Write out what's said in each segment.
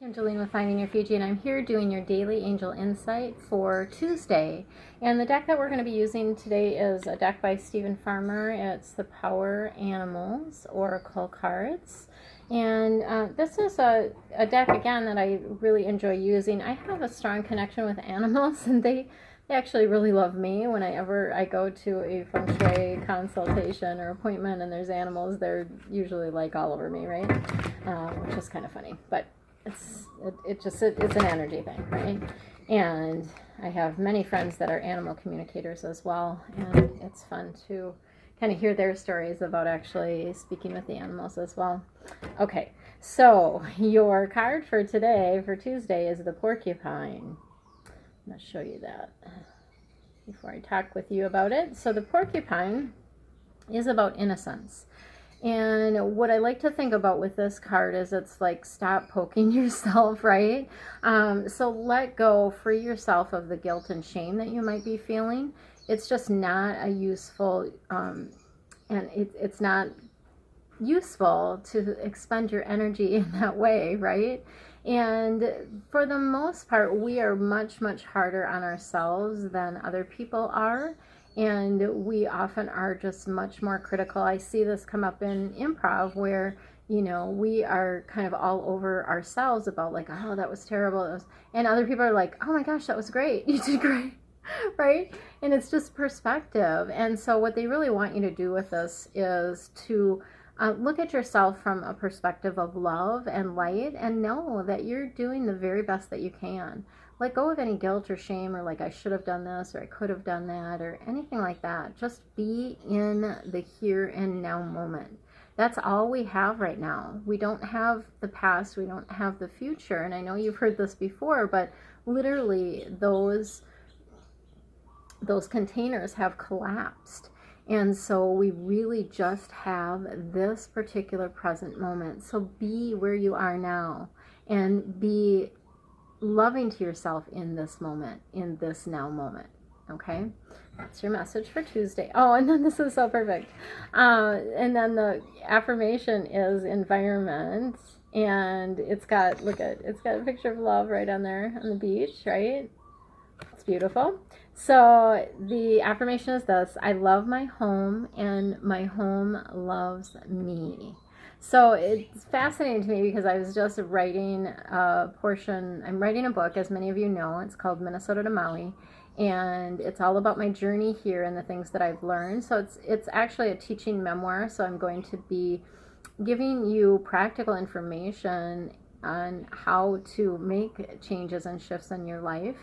Angeline with Finding Your Fiji, and I'm here doing your daily angel insight for Tuesday. And the deck that we're going to be using today is a deck by Stephen Farmer. It's the Power Animals Oracle cards. And this is a deck, again, that I really enjoy using. I have a strong connection with animals, and they actually really love me. Whenever I go to a Feng Shui consultation or appointment and there's animals, they're usually like all over me, right? Which is kind of funny. But it's an energy thing, right? And I have many friends that are animal communicators as well, and it's fun to kind of hear their stories about actually speaking with the animals as well. Okay, so your card for today, for Tuesday, is the porcupine. I'm going to show you that before I talk with you about it. So the porcupine is about innocence. And what I like to think about with this card is it's like, stop poking yourself, right? So let go, free yourself of the guilt and shame that you might be feeling. It's just not a useful, and it's not useful to expend your energy in that way, right? And for the most part, we are much, much harder on ourselves than other people are. And we often are just much more critical. I see this come up in improv where, you know, we are kind of all over ourselves about like, oh, that was terrible. And other people are like, oh my gosh, that was great. You did great, right? And it's just perspective. And so what they really want you to do with this is to look at yourself from a perspective of love and light and know that you're doing the very best that you can. Let go of any guilt or shame or like I should have done this or I could have done that or anything like that. Just be in the here and now moment. That's all we have right now. We don't have the past. We don't have the future. And I know you've heard this before, but literally those containers have collapsed. And so we really just have this particular present moment. So be where you are now and be loving to yourself in this moment, in this now moment. Okay, that's your message for Tuesday. Oh, and then this is so perfect. And then the affirmation is environment, and it's got a picture of love right on there on the beach, right? It's beautiful. So the affirmation is this: I love my home and my home loves me. So it's fascinating to me because I was just writing I'm writing a book, as many of you know. It's called Minnesota to Maui, and it's all about my journey here and the things that I've learned. So it's actually a teaching memoir, so I'm going to be giving you practical information on how to make changes and shifts in your life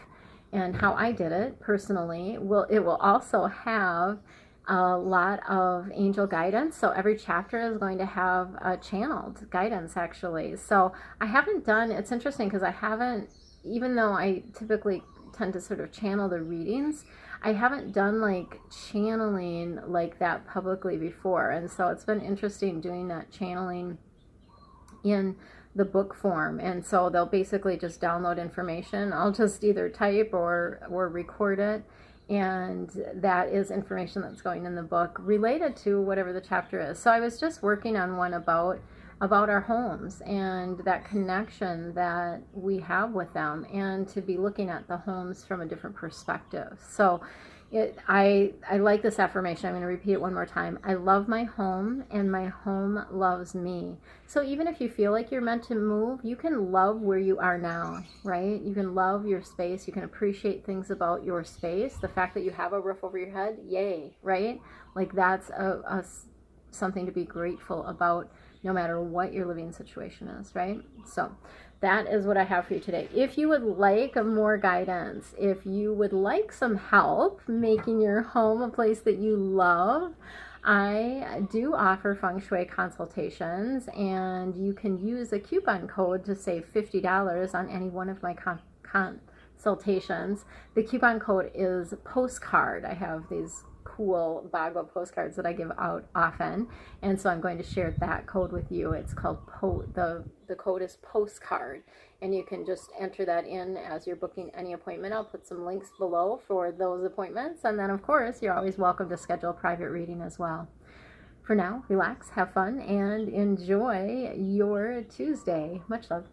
and how I did it personally. It will also have a lot of angel guidance. So every chapter is going to have a channeled guidance, actually. So I haven't done, it's interesting because I haven't, even though I typically tend to sort of channel the readings, I haven't done like channeling like that publicly before. And so it's been interesting doing that channeling in the book form. And so they'll basically just download information. I'll just either type or record it. And that is information that's going in the book related to whatever the chapter is. So I was just working on one about our homes and that connection that we have with them, and to be looking at the homes from a different perspective. So I like this affirmation. I'm going to repeat it one more time. I love my home and my home loves me. So even if you feel like you're meant to move, you can love where you are now, right? You can love your space. You can appreciate things about your space. The fact that you have a roof over your head, yay, right? Like that's something to be grateful about no matter what your living situation is, right? So that is what I have for you today. If you would like more guidance, if you would like some help making your home a place that you love, I do offer Feng Shui consultations, and you can use a coupon code to save $50 on any one of my consultations. The coupon code is postcard. I have these cool Bagua postcards that I give out often, and so I'm going to share that code with you. It's called the code is postcard, and you can just enter that in as you're booking any appointment. I'll put some links below for those appointments, and then of course you're always welcome to schedule a private reading as well. For now, relax, have fun, and enjoy your Tuesday. Much love.